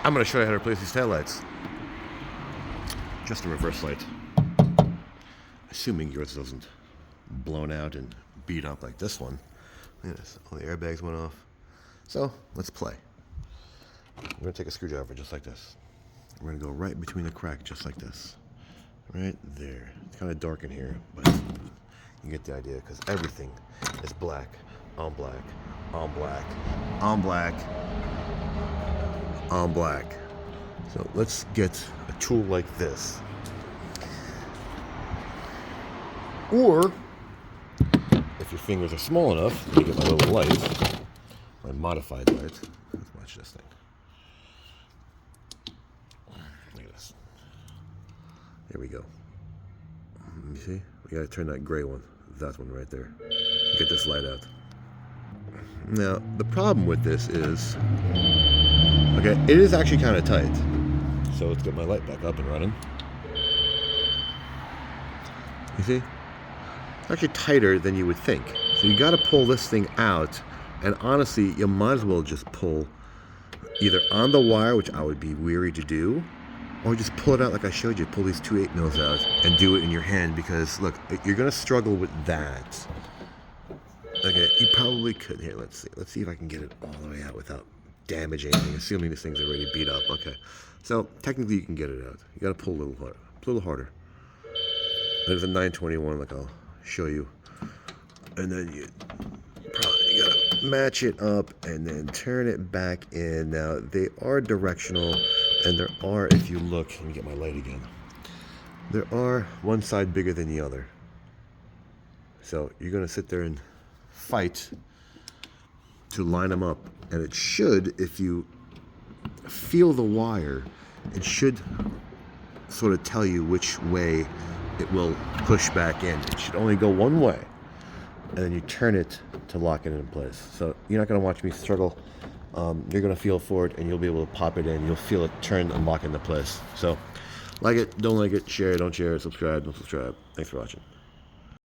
I'm going to show you how to replace these taillights. Just a reverse light. Assuming yours doesn't blown out and beat up like this one. Look at this, all the airbags went off. So, let's play. We're going to take a screwdriver just like this. We're going to go right between the crack just like this. Right there. It's kind of dark in here, but you get the idea because everything is black on black on black on black on black. So let's get a tool like this. Or, if your fingers are small enough, you get my little light, my modified light. Let's watch this thing. Look at this. There we go. You see? We gotta turn that gray one. That one right there. Get this light out. Now, the problem with this is, okay, it is actually kind of tight. So let's get my light back up and running. You see? It's actually tighter than you would think. So you gotta pull this thing out, and honestly, you might as well just pull either on the wire, which I would be weary to do, or just pull it out like I showed you. Pull these 2 8-mils out and do it in your hand, because look, you're gonna struggle with that. Okay, you probably could. Here, let's see. Let's see if I can get it all the way out without damaging anything, assuming this thing's already beat up. Okay, so technically you can get it out. You gotta pull a little harder. There's a 921, like I'll show you, and then you gotta match it up and then turn it back in. Now they are directional, and there are, if you look, let me get my light again, there are one side bigger than the other, so you're gonna sit there and fight to line them up, and it should, if you feel the wire, it should sort of tell you which way it will push back in. It should only go one way, and then you turn it to lock it in place. So you're not going to watch me struggle. You're going to feel for it, and you'll be able to pop it in. You'll feel it turn and lock into place. So like it, don't like it, share it, don't share it, subscribe, don't subscribe. Thanks for watching.